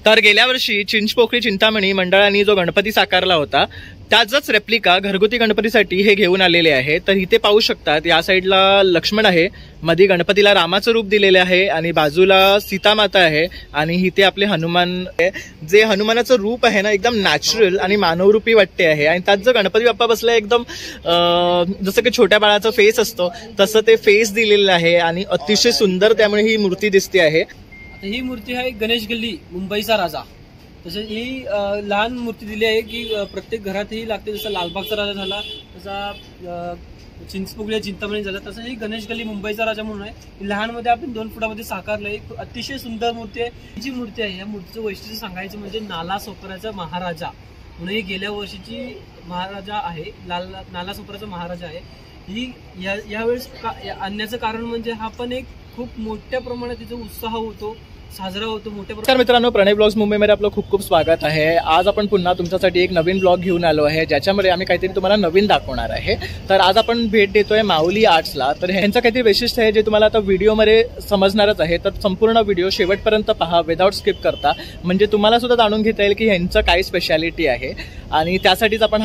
तर गेल्या वर्षी चिंचपोकळी चिंतामणी मंडळाने जो गणपती साकारला होता त्याचाच रेप्लिका घरगुती गणपतीसाठी हे घेऊन आलेले आहे। तर इथे पाहू शकतात या साईडला लक्ष्मण आहे, मध्ये गणपतीला रामाचं रूप दिलेले आहे आणि बाजूला सीता माता आहे आणि इथे आपले हनुमान आहे। जे हनुमानाचं रूप आहे ना एकदम नॅचरल आणि मानवरूपी वाटते आहे आणि त्यात जो गणपती बाप्पा बसला एकदम जसं की छोट्या बाळाचा फेस असतो तसं ते फेस दिलेलं आहे आणि अतिशय सुंदर त्यामुळे ही मूर्ती दिसते आहे। ही मूर्ती आहे गणेश गल्ली मुंबईचा राजा। तसेच ही लहान मूर्ती दिली आहे की प्रत्येक घरातही लागते, जसं लालबागचा राजा झाला तसा चिंचपोकळी चिंतामणी झाला, तसं ही गणेश गल्ली मुंबईचा राजा म्हणून आहे। लहान मध्ये आपण 2 फुटामध्ये साकारलंय, अतिशय सुंदर मूर्ती आहे। ही जी मूर्ती आहे या मूर्तीचं वैशिष्ट्य सांगायचं म्हणजे नालासोपाराचा महाराजा म्हणून ही गेल्या वर्षीची महाराजा आहे, नालासोपाराचा महाराजा आहे। ही यावेळेस आणण्याचं कारण म्हणजे हा पण एक खूप मोठ्या प्रमाणात तिचा उत्साह होतो, साजरा होतो मोठ्या प्रमाणात। मित्रांनो, प्रणय ब्लॉग्स मुंबईमध्ये आपलं खूप खूप स्वागत आहे। आज आपण पुन्हा तुमच्यासाठी एक नवीन ब्लॉग घेऊन आलो आहे ज्याच्यामध्ये आम्ही काहीतरी तुम्हाला नवीन दाखवणार आहे। तर आज आपण भेट देतोय माऊली आर्ट्सला। तर ह्यांचं काहीतरी वैशिष्ट्य आहे जे तुम्हाला आता व्हिडिओमध्ये समजणारच आहे। तर संपूर्ण व्हिडिओ शेवटपर्यंत पहा विदाउट स्किप करता, म्हणजे तुम्हाला सुद्धा जाणून घेता येईल की ह्यांचं काय स्पेशालिटी आहे आणि त्यासाठीच आपण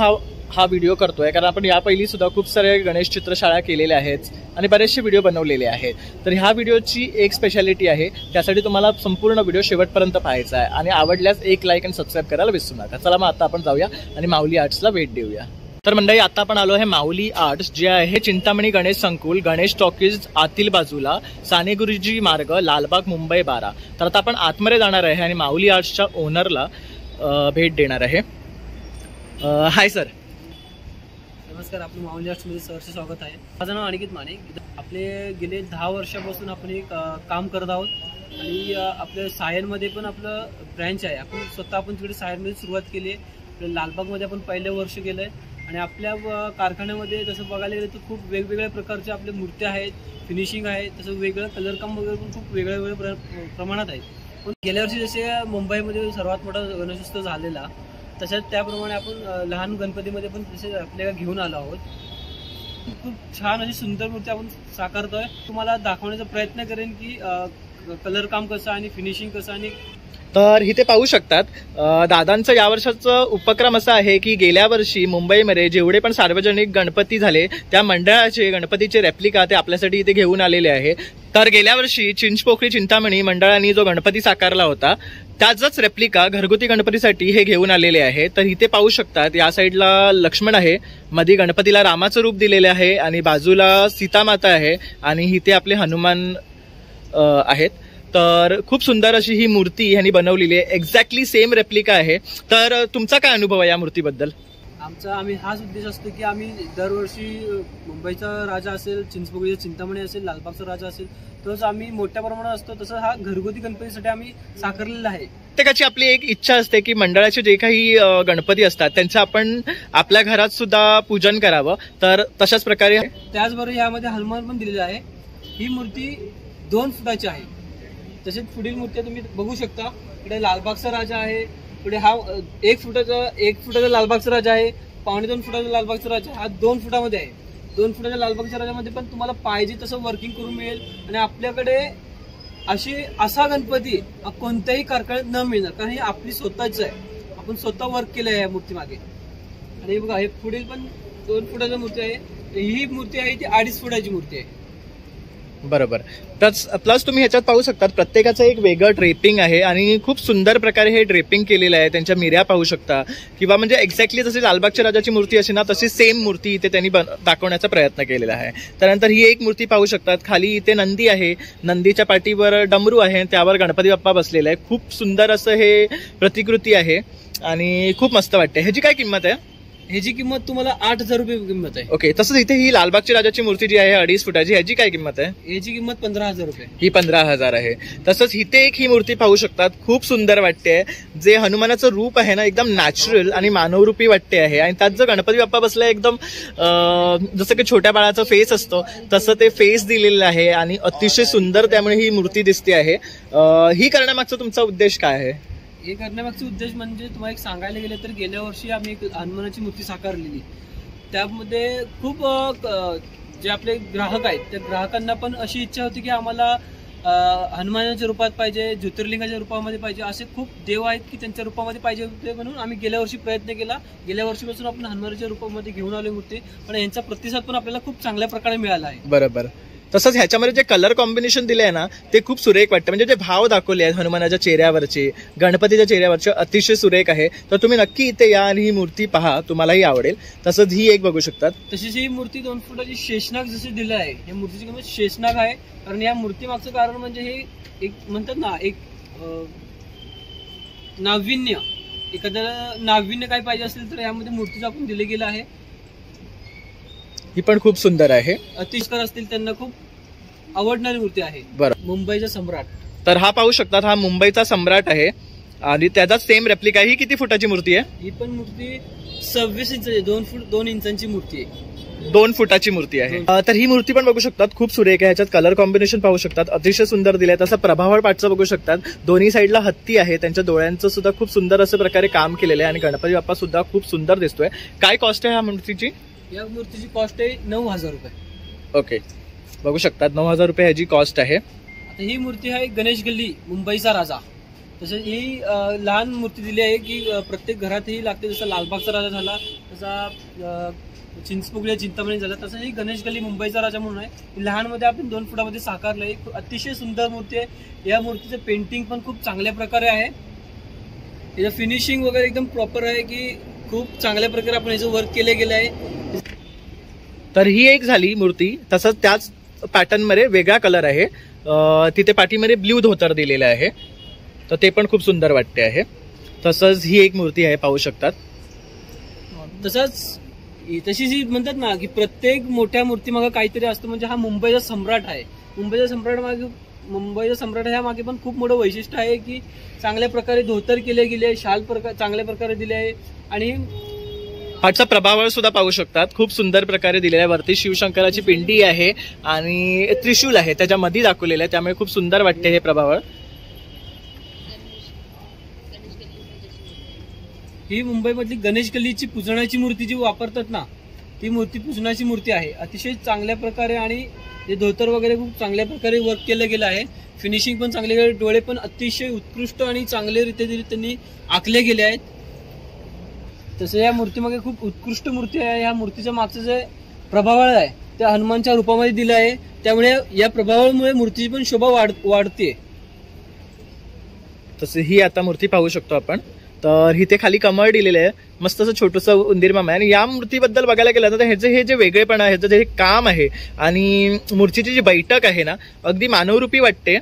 हा व्हिडिओ करतोय, कारण आपण या पहिली सुद्धा खूप सारे गणेश चित्रशाळा केलेल्या आहेत आणि बरेचसे व्हिडिओ बनवलेले आहेत। तर ह्या व्हिडिओची एक स्पेशालिटी आहे, त्यासाठी तुम्हाला संपूर्ण व्हिडिओ शेवटपर्यंत पाहायचा आहे आणि आवडल्यास एक लाईक आणि सबस्क्राईब करायला विसरू नका। चला मग आता आपण जाऊया आणि माऊली आर्ट्सला भेट देऊया। तर मंडळी, आता आपण आलो आहे माऊली आर्ट्स, जे आहे चिंतामणी गणेश संकुल, गणेश टॉकीज आतील बाजूला, साने गुरुजी मार्ग, लालबाग, मुंबई 12। तर आता आपण आतमध्ये जाणार आहे आणि माऊली आर्ट्सच्या ओनरला भेट देणार आहे। Hi sir. नमस्कार, आपलं माऊली आर्ट्समध्ये सहर्ष स्वागत आहे। माझं नाव अनिकेत माने। आपले गेले 10 वर्षापासून आपण एक काम करत आहोत आणि आपल्या सायनमध्ये पण आपलं ब्रँच आहे। आपण तिकडे सायनमध्ये सुरुवात केली आहे। आपल्या लालबागमध्ये आपण पहिलं वर्ष गेलं आहे आणि आपल्या कारखान्यामध्ये तसं बघायला गेलं तर खूप वेगवेगळ्या प्रकारच्या आपल्या मूर्त्या आहेत, फिनिशिंग आहे, तसं वेगळं कलर काम वगैरे पण खूप वेगळ्या प्रमाणात आहे। पण गेल्या वर्षी जसे मुंबईमध्ये सर्वात मोठा गणेशोत्सव झालेला, तसंच त्याप्रमाणे आपण लहान गणपतीमध्ये पण तसे आपल्याला घेऊन आलो आहोत। खूप छान अशी सुंदर मूर्ती आपण साकारतोय। तुम्हाला दाखवण्याचा प्रयत्न करेन की कलर काम कसं आणि फिनिशिंग कसं आणि तर इथे पाहू शकतात दादांचं या वर्षाचं उपक्रम असा आहे की गेल्या वर्षी मुंबईमध्ये जेवढे पण सार्वजनिक गणपती झाले त्या मंडळाचे गणपतीचे रेप्लिका ते आपल्यासाठी इथे घेऊन आलेले आहे। तर गेल्या वर्षी चिंचपोकळी चिंतामणी मंडळाने जो गणपती साकारला होता त्याचाच रेप्लिका घरगुती गणपतीसाठी हे घेऊन आलेले आहे। तर इथे पाहू शकतात या साईडला लक्ष्मण आहे, मध्ये गणपतीला रामाचं रूप दिलेले आहे आणि बाजूला सीता माता आहे आणि इथे आपले हनुमान आहेत। तर खूप सुंदर अशी ही मूर्ती ह्यांनी बनवलेली आहे, एक्झॅक्टली सेम रेप्लिका आहे। तर तुमचा काय अनुभव आहे या मूर्तीबद्दल? आम्ही हाच उद्देश असतो की आम्ही दरवर्षी मुंबईचा राजा असेल, चिंचपोकळीचा चिंतामणी असेल, लालबागचा राजा असेल, तोच आम्ही मोठ्या प्रमाणात असतो, तसं हा घरगुती गणपतीसाठी आम्ही साकारलेला आहे। प्रत्येकाची आपली एक इच्छा असते की मंडळाचे जे काही गणपती असतात त्यांचं आपण आपल्या घरात सुद्धा पूजन करावं, तर तशाच प्रकारे त्याचबरोबर यामध्ये हनुमान पण दिलेला आहे। ही मूर्ती 2 फुटाची आहे। तसेच पुढील मूर्ती तुम्ही बघू शकता, इकडे लालबागचा राजा आहे, पुढे हा 1 फुटाचा लालबागचा राजा आहे, 2.25 फुटाचा लालबागचा राजा, हा 2 फुटामध्ये आहे। 2 फुटाच्या लालबागच्या राजामध्ये पण तुम्हाला पाहिजे तसं वर्किंग करून मिळेल आणि आपल्याकडे असा गणपती कोणत्याही कारखान्यात न मिळणार, कारण ही आपली स्वतःच आहे, आपण स्वतः वर्क केलं आहे या मूर्ती मागे। आणि बघा, हे पुढील पण 2 फुटाची मूर्ती आहे, ही मूर्ती आहे ती 2.5 फुटाची मूर्ती आहे। बरोबर। प्लस तुम्ही ह्याच्यात पाहू शकतात प्रत्येकाचं एक वेगळं ड्रेपिंग आहे आणि खूप सुंदर प्रकारे हे ड्रेपिंग केलेलं आहे। त्यांच्या मिऱ्या पाहू शकता, किंवा म्हणजे एक्झॅक्टली जशी लालबागच्या राजाची मूर्ती अशी ना तशी सेम मूर्ती इथे त्यांनी दाखवण्याचा प्रयत्न केलेला आहे। त्यानंतर ही एक मूर्ती पाहू शकतात, खाली इथे नंदी आहे, नंदीच्या पाठीवर डमरू आहे, त्यावर गणपती बाप्पा बसलेला आहे। खूप सुंदर असं हे प्रतिकृती आहे आणि खूप मस्त वाटते। ह्याची काय किंमत आहे? ह्याची किंमत तुम्हाला 8,000 रुपये किंमत आहे। ओके। तसंच इथे ही लालबागची राजाची मूर्ती जी आहे 2.5 फुटाची, ह्याची काय किंमत आहे? ह्याची किंमत 15,000 रुपये। ही 15,000 आहे। तसंच इथे एक ही मूर्ती पाहू शकतात, खूप सुंदर वाटते, जे हनुमानाचं रूप आहे ना एकदम नॅचरल आणि मानवरूपी वाटते आहे आणि त्यात जो गणपती बाप्पा बसला एकदम जसं की छोट्या बाळाचा फेस असतो तसं ते फेस दिलेलं आहे आणि अतिशय सुंदर त्यामुळे ही मूर्ती दिसते आहे। ही करण्यामागचा तुमचा उद्देश काय आहे? हे करण्यामागचा उद्देश म्हणजे तुम्हाला एक सांगायला गेलं तर गेल्या वर्षी आम्ही एक हनुमानाची मूर्ती साकारलेली, त्यामध्ये खूप जे आपले ग्राहक आहेत त्या ग्राहकांना पण अशी इच्छा होती की आम्हाला हनुमानाच्या रूपात पाहिजे, ज्योतिर्लिंगाच्या रूपामध्ये पाहिजे, असे खूप देव आहेत की त्यांच्या रूपामध्ये पाहिजे होते. म्हणून आम्ही गेल्या वर्षी प्रयत्न केला. गेल्या वर्षीपासून आपण हनुमानाच्या रूपामध्ये घेऊन आलो मूर्ती, पण यांचा प्रतिसाद पण आपल्याला खूप चांगल्या प्रकारे मिळाला आहे. बरोबर. तसंच ह्याच्यामध्ये जे कलर कॉम्बिनेशन दिले आहे ना ते खूप सुरेख वाटतं. म्हणजे जे भाव दाखवले आहेत हनुमानाच्या चेहऱ्यावरचे, गणपतीच्या चेहऱ्यावरचे अतिशय सुरेख आहे. तर तुम्ही नक्की इथे या आणि ही मूर्ती पहा, तुम्हालाही आवडेल. तसंच ही एक बघू शकतात. तशीच ही मूर्ती 2 फुटाची शेषनाग जशी दिली आहे, या मूर्तीची किंमत शेषनाग आहे. कारण या मूर्तीमागचं कारण म्हणजे हे एक म्हणतात ना, एक नाविन्य, एखाद्याला नाविन्य काय पाहिजे असेल तर यामध्ये मूर्तीचं आपण दिले गेलं आहे. ही पण खूप सुंदर आहे. अतिशय असतील त्यांना खूप आवडणारी मूर्ती आहे. बरं. मुंबईचा सम्राट. तर हा पाहू शकतात, हा मुंबईचा सम्राट आहे आणि त्याचा सेम रेप्लिका. ही किती फुटाची मूर्ती आहे? ही पण मूर्ती 26 इंचाची, 2 फूट 2 इंचांची मूर्ती आहे. 2 फुटाची मूर्ती आहे. तर ही मूर्ती पण बघू शकतात, खूप सुरेख आहे. ह्याच्यात कलर कॉम्बिनेशन पाहू शकतात, अतिशय सुंदर दिलंय. तसं प्रभावळ पाठचं बघू शकतात, दोन्ही साईडला हत्ती आहे, त्यांच्या डोळ्यांचं सुद्धा खूप सुंदर असं प्रकारे काम केलेलं आहे आणि गणपती बाप्पा सुद्धा खूप सुंदर दिसतोय. काय कॉस्ट आहे ह्या मूर्तीची? या मूर्तीची कॉस्ट आहे 9,000 रुपये. ओके, बघू शकतात 9,000 रुपये ह्याची कॉस्ट आहे. आता ही मूर्ती आहे गणेश गल्ली मुंबईचा राजा. तसं ही लहान मूर्ती दिली आहे की प्रत्येक घरातही लागते. जसं लालबागचा राजा झाला, तसा चिंचपोकळी चिंतामणी झाला, तसं ही गणेश गल्ली मुंबईचा राजा म्हणून आहे. लहान मध्ये आपण 2 फुटामध्ये साकारलंय. अतिशय सुंदर मूर्ती आहे. या मूर्तीचं पेंटिंग पण खूप चांगल्या प्रकारे आहे. याचं फिनिशिंग वगैरे एकदम प्रॉपर आहे की खूप चांगल्या प्रकारे आपण याचं वर्क केले गेलं आहे. तर ही एक झाली मूर्ती. तसंच त्याच पॅटर्न मध्ये वेगळा कलर आहे, तिथे पाठीमध्ये ब्ल्यू धोतर दिलेलं आहे, तर ते पण खूप सुंदर वाटते आहे. तसंच ही एक मूर्ती आहे, पाहू शकतात. तशीच ही म्हणतात ना की प्रत्येक मोठ्या मूर्ती मागे काहीतरी असतं. म्हणजे हा मुंबईचा सम्राट आहे. मुंबईचा सम्राट ह्या मागे पण खूप मोठं वैशिष्ट्य आहे की चांगल्या प्रकारे धोतर केले गेले, शाल चांगल्या प्रकारे दिले आहे. आणि पाठचा प्रभावळ सुद्धा पाहू शकतात, खूप सुंदर प्रकारे दिलेला आहे. वरती शिवशंकराची पिंडी आहे आणि त्रिशूल आहे त्याच्यामध्ये दाखवलेलं आहे, त्यामुळे खूप सुंदर वाटते हे प्रभावळ. ही मुंबईमधली गणेश गल्लीची पूजनाची मूर्ती जी वापरतात ना, ती मूर्ती पूजनाची मूर्ती आहे. अतिशय चांगल्या प्रकारे आणि हे धोतर वगैरे खूप चांगल्या प्रकारे वर्क केलं गेलं आहे. फिनिशिंग पण चांगले, डोळे पण अतिशय उत्कृष्ट आणि चांगले रीतीने त्यांनी आखले गेले आहेत. तसं या मूर्तीमागे खूप उत्कृष्ट मूर्ती आहे. या मूर्तीच्या मागचं जे प्रभावळ आहे ते हनुमानच्या रूपामध्ये दिलं आहे, त्यामुळे या प्रभावामुळे मूर्तीची पण शोभा वाढते. तसं ही आता मूर्ती पाहू शकतो आपण. तर इथे खाली कमळ दिलेलं आहे, मस्त असं छोटंसं उंदीर मामा आहे. आणि या मूर्तीबद्दल बघायला गेलं तर ह्याचं हे जे वेगळेपण आहे, ह्याचं जे काम आहे आणि मूर्तीची जी बैठक आहे ना, अगदी मानवरूपी वाटते.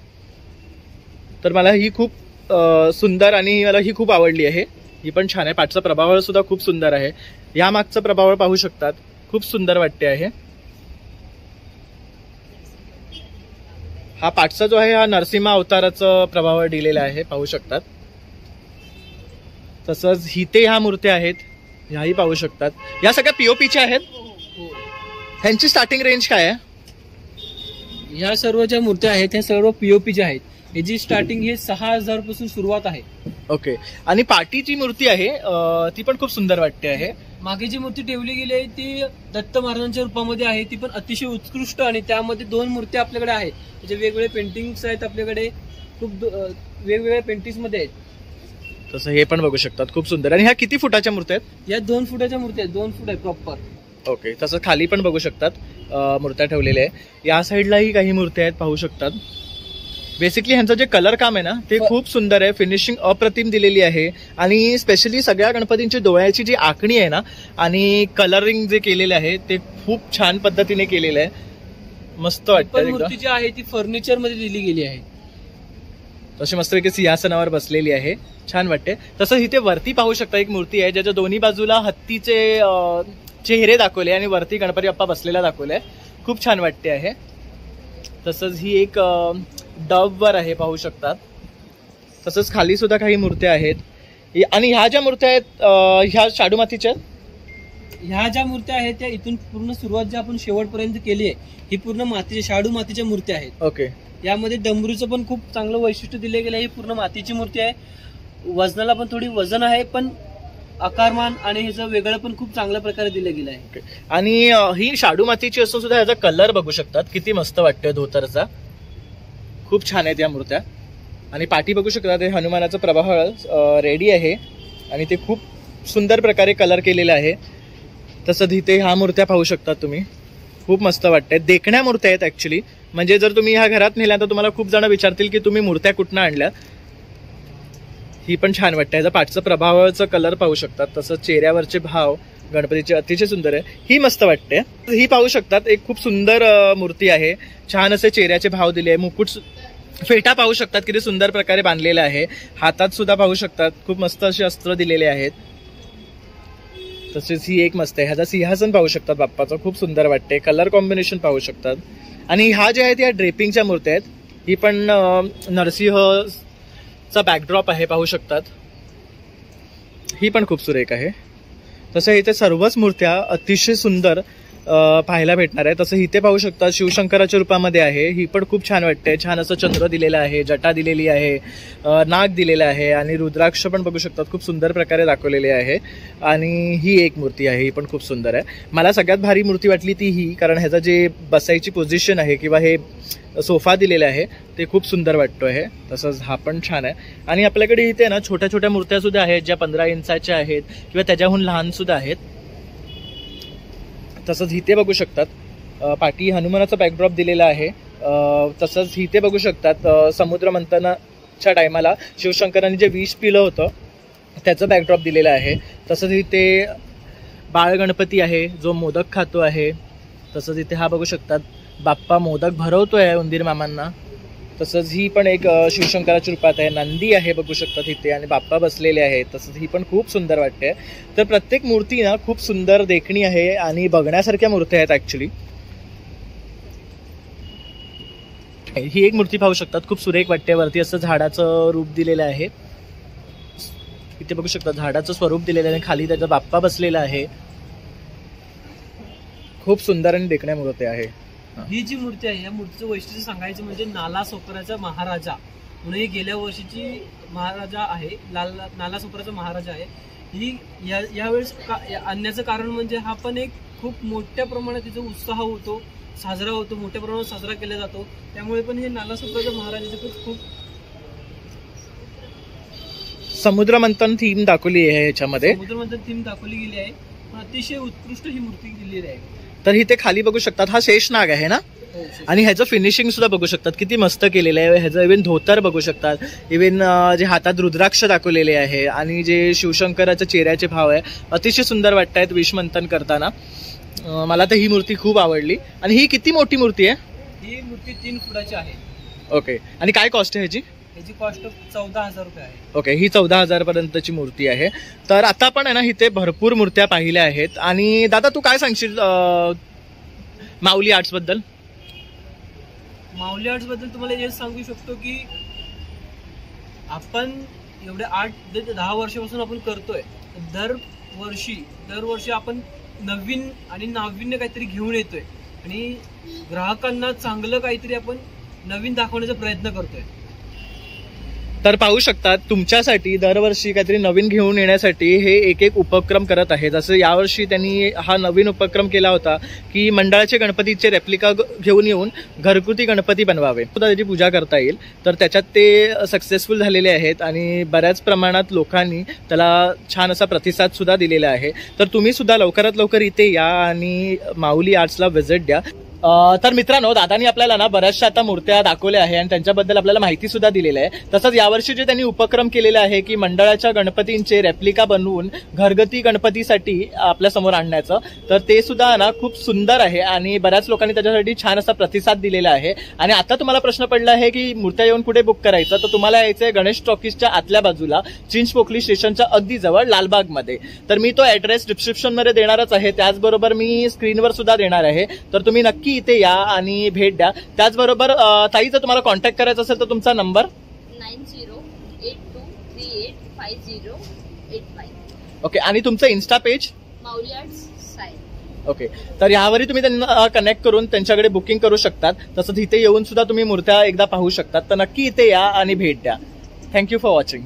तर मला ही खूप सुंदर आणि मला ही खूप आवडली आहे. ही पण छान आहे. पाठचा प्रभावळ सुद्धा खूप सुंदर आहे. या मागचं प्रभावळ पाहू शकतात, खूप सुंदर वाटते आहे. हा पाठचा जो आहे हा नरसिंह अवताराचं प्रभावळ दिलेला आहे, पाहू शकतात. तसंच इथे ह्या मूर्त्या आहेत, ह्याही पाहू शकतात. या सगळ्या पीओपीच्या आहेत. ह्यांची स्टार्टिंग रेंज काय आहे? ह्या सर्व ज्या मूर्त्या आहेत ह्या सर्व पीओपीच्या आहेत. याची स्टार्टिंग ही 6,000 पासून सुरुवात आहे. ओके. आणि पाठीची मूर्ती आहे ती पण खूप सुंदर वाटते आहे. मागे जी मूर्ती ठेवली गेली आहे ती दत्त महाराजांच्या रूपामध्ये आहे. ती पण अतिशय उत्कृष्ट आणि त्यामध्ये 2 मूर्त्या आपल्याकडे आहेत. त्याचे वेगवेगळे पेंटिंग्स आहेत आपल्याकडे, खूप वेगवेगळ्या पेंटिंग्स मध्ये आहेत. तसं हे पण बघू शकतात, खूप सुंदर. आणि ह्या किती फुटाच्या मूर्त्या आहेत? या 2 फुटाच्या मूर्त्या आहेत, 2 फूट आहे प्रॉपर. ओके. तसं खाली पण बघू शकतात मूर्त्या ठेवलेल्या आहे. या साईडलाही काही मूर्त्या आहेत, पाहू शकतात. बेसिकली ह्यांचं जे कलर काम आहे ना ते खूप सुंदर आहे. फिनिशिंग अप्रतिम दिलेली आहे. आणि स्पेशली सगळ्या गणपतींची डोळ्याची जी आखणी आहे ना आणि कलरिंग जे केलेलं आहे ते खूप छान पद्धतीने केलेलं आहे, मस्त वाटतं. मूर्ती जी आहे ती फर्निचर मध्ये दिली गेली आहे. तशी मस्त की सिंहासनावर बसलेली आहे, छान वाटते. तसंच इथे वरती पाहू शकता एक मूर्ती आहे ज्याच्या दोन्ही बाजूला हत्तीचे चेहरे दाखवले आणि वरती गणपती बाप्पा बसलेला दाखवलाय, खूप छान वाटते आहे. तसंच ही एक डबवर आहे, पाहू शकतात. तसंच खाली सुद्धा काही मूर्त्या आहेत. आणि ह्या ज्या मूर्त्या आहेत ह्या शाडू मातीच्या, ह्या ज्या मूर्त्या आहेत त्या इथून पूर्ण सुरुवात जी आपण शेवटपर्यंत केली आहे ही पूर्ण मातीच्या शाडू मातीच्या मूर्त्या आहेत. ओके. यामध्ये डमरूचं पण खूप चांगलं वैशिष्ट्य दिले गेलं आहे. ही पूर्ण मातीची मूर्ती आहे. वजनाला पण थोडी वजन आहे, पण आकारमान आणि ह्याचं वेगळं पण खूप चांगल्या प्रकारे दिलं गेलं आहे. आणि ही शाडू मातीची असून सुद्धा ह्याचा कलर बघू शकतात, किती मस्त वाटतोय धोतरचा. खूप छान आहेत या मूर्त्या. आणि पाठी बघू शकता ते हनुमानाचं प्रवाह रेडी आहे आणि ते खूप सुंदर प्रकारे कलर केलेलं आहे. तसंच इथे ह्या मूर्त्या पाहू शकता तुम्ही, खूप मस्त वाटतात. देखण्या मूर्त्या आहेत ॲक्च्युली. म्हणजे जर तुम्ही ह्या घरात नेल्या तर तुम्हाला खूप जण विचारतील की तुम्ही मूर्त्या कुठनं आणल्या. ही पण छान वाटते. ह्याचा पाठचं प्रभावाचं कलर पाहू शकतात. तसंच चेहऱ्यावरचे भाव गणपतीचे अतिशय सुंदर आहे. ही मस्त वाटते. ही पाहू शकतात एक खूप सुंदर मूर्ती आहे. छान असे चेहऱ्याचे भाव दिले आहे. मुकुट फेटा पाहू शकतात किती सुंदर प्रकारे बांधलेला आहे. हातात सुद्धा पाहू शकतात खूप मस्त असे अस्त्र दिलेले आहेत. तसेच ही एक मस्त आहे. ह्याचा सिंहासन पाहू शकतात बाप्पाचं, खूप सुंदर वाटते. कलर कॉम्बिनेशन पाहू शकतात. आणि ह्या ज्या आहेत या ड्रेपिंगच्या मूर्त्या आहेत. ही पण नरसिंहचा बॅकड्रॉप आहे पाहू शकतात. ही पण खूप सुरेख आहे. तसं इथे सर्वच मूर्त्या अतिशय सुंदर पाहायला भेटणार आहे. तसं इथे पाहू शकता शिवशंकराच्या रूपामध्ये आहे. ही पण खूप छान वाटते. छान असं चंद्र दिलेलं आहे, जटा दिलेली आहे, नाग दिलेला आहे आणि रुद्राक्ष पण बघू शकतात खूप सुंदर प्रकारे दाखवलेले आहे. आणि ही एक मूर्ती आहे, ही पण खूप सुंदर आहे. मला सगळ्यात भारी मूर्ती वाटली ती ही, कारण ह्याचा जे बसायची पोझिशन आहे किंवा हे सोफा दिलेला आहे ते खूप सुंदर वाटतो आहे. तसंच हा पण छान आहे. आणि आपल्याकडे इथे ना छोट्या छोट्या मूर्त्या सुद्धा आहेत ज्या 15 इंचाच्या आहेत किंवा त्याच्याहून लहान सुद्धा आहेत. तसंच इथे बघू शकतात पाठी हनुमानाचा बॅकड्रॉप दिलेला आहे. तसंच इथे बघू शकतात समुद्र मंथनाच्या टायमाला शिवशंकरांनी जे विष पिलं होतं त्याचं बॅकड्रॉप दिलेलं आहे. तसंच इथे बाळ गणपती आहे जो मोदक खातो आहे. तसंच इथे हा बघू शकतात बाप्पा मोदक भरवतोय उंदीर मामांना. तसंच ही पण एक शिवशंकराच्या रूपात आहे. नंदी आहे बघू शकतात इथे आणि बाप्पा बसलेले आहेत. तसंच ही पण खूप सुंदर वाटते. तर प्रत्येक मूर्ती ना खूप सुंदर देखणी आहे आणि बघण्यासारख्या मूर्त्या आहेत ॲक्च्युली. ही एक मूर्ती पाहू शकतात खूप सुरेख वाटते. वरती असं झाडाचं रूप दिलेलं आहे. इथे बघू शकता झाडाचं स्वरूप दिलेलं आहे. खाली त्याचा बाप्पा बसलेला आहे. खूप सुंदर आणि देखण्या मूर्ती आहे. ही जी मूर्ती आहे या मूर्तीचं वैशिष्ट्य सांगायचं म्हणजे नालासोपाराचा महाराजा म्हणून ही गेल्या वर्षीची महाराजा आहे. नालासोपाराचा महाराजा आहे. ही यावेळेस आणण्याचं कारण म्हणजे हा पण एक खूप मोठ्या प्रमाणात तिचा उत्साह होतो, साजरा होतो, मोठ्या प्रमाणात साजरा केला जातो. त्यामुळे पण हे नालासोपाराच्या महाराजाचे खूप समुद्रमंथन थीम दाखवली आहे याच्यामध्ये. समुद्रमंथन थीम दाखवली गेली आहे. अतिशय उत्कृष्ट ही मूर्ती दिलेली आहे. तर इथे खाली बघू शकतात हा शेषनाग आहे ना. आणि ह्याचं फिनिशिंग सुद्धा बघू शकतात किती मस्त केलेलं आहे. ह्याचं इव्हन धोतर बघू शकतात. इव्हन जे हातात रुद्राक्ष दाखवलेले आहे आणि जे शिवशंकराच्या चेहऱ्याचे भाव आहे अतिशय सुंदर वाटत आहेत विषमंथन करताना. मला तर ही मूर्ती खूप आवडली. आणि ही किती मोठी मूर्ती आहे? ही मूर्ती 3 फुटाची आहे. ओके. आणि काय कॉस्ट आहे ह्याची? याची कॉस्ट 14,000 रुपये आहे. ओके. ही 14,000 पर्यंतची मूर्ती आहे. तर आता पण आहे ना इथे भरपूर मूर्त्या पाहिल्या आहेत. आणि दादा तू काय सांगशील माऊली आर्ट्स बद्दल? माऊली आर्ट्स बद्दल तुम्हाला हेच सांगू शकतो की आपण एवढे 8 ते 10 वर्षापासून आपण करतोय. दरवर्षी आपण नवीन आणि नाविन्य काहीतरी घेऊन येतोय आणि ग्राहकांना चांगलं काहीतरी आपण नवीन दाखवण्याचा प्रयत्न करतोय. तर पाहू शकतात तुमच्यासाठी दरवर्षी काहीतरी नवीन घेऊन येण्यासाठी हे एक उपक्रम करत आहे. जसं यावर्षी त्यांनी हा नवीन उपक्रम केला होता की मंडळाचे गणपतीचे रेप्लिका घेऊन येऊन घरगुती गणपती बनवावे, सुद्धा त्याची पूजा करता येईल. तर त्याच्यात ते सक्सेसफुल झालेले आहेत आणि बऱ्याच प्रमाणात लोकांनी त्याला छान असा प्रतिसाद सुद्धा दिलेला आहे. तर तुम्ही सुद्धा लवकरात लवकर इथे या आणि माऊली आर्ट्सला व्हिजिट द्या. तर मित्रांनो दादानी आपल्याला ना बऱ्याचशा आता मूर्त्या दाखवल्या आहे आणि त्यांच्याबद्दल आपल्याला माहिती सुद्धा दिलेली आहे. तसंच यावर्षी जे त्यांनी उपक्रम केलेला आहे की मंडळाच्या गणपतींचे रेप्लिका बनवून घरगुती गणपतीसाठी आपल्या समोर आणण्याचं, तर ते सुद्धा ना खूप सुंदर आहे आणि बऱ्याच लोकांनी त्याच्यासाठी छान असा प्रतिसाद दिलेला आहे. आणि आता तुम्हाला प्रश्न पडला आहे की मूर्त्या येऊन कुठे बुक करायचं, तर तुम्हाला यायचंय गणेश टॉकीजच्या आतल्या बाजूला चिंचपोकली स्टेशनच्या अगदी जवळ लालबागमध्ये. तर मी तो ऍड्रेस डिस्क्रिप्शन मध्ये देणारच आहे, त्याचबरोबर मी स्क्रीनवर सुद्धा देणार आहे. तर तुम्ही नक्की इथे या आणि भेट द्या. त्याचबरोबर ताई जर तुम्हाला कॉन्टॅक्ट करायचा असेल तर तुमचा नंबर 9082385085. ओके. आणि तुमचं इन्स्टा पेज माऊली आर्ट्स सायन. ओके. तर यावरही तुम्ही त्यांना कनेक्ट करून त्यांच्याकडे बुकिंग करू शकतात. तसंच इथे येऊन सुद्धा तुम्ही मूर्त्या एकदा पाहू शकतात. तर नक्की इथे या आणि भेट द्या. Thank you for watching.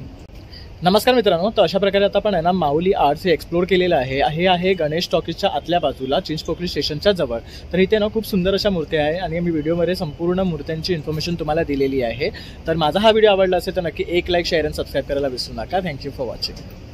नमस्कार मित्रांनो, तर अशा प्रकारे आता आपण आहे ना माऊली आर्ट्स हे एक्सप्लोर केलेलं आहे. हे आहे गणेश टॉकीजच्या आतल्या बाजूला चिंचपोकळी स्टेशनच्या जवळ. तर इथे ना खूप सुंदर अशा मूर्त्या आहे आणि मी व्हिडिओमध्ये संपूर्ण मूर्त्यांची इन्फॉर्मेशन तुम्हाला दिलेली आहे. तर माझा हा व्हिडिओ आवडला असेल तर नक्की एक लाईक, शेअर आणि सबस्क्राईब करायला विसरू नका. Thank you for watching.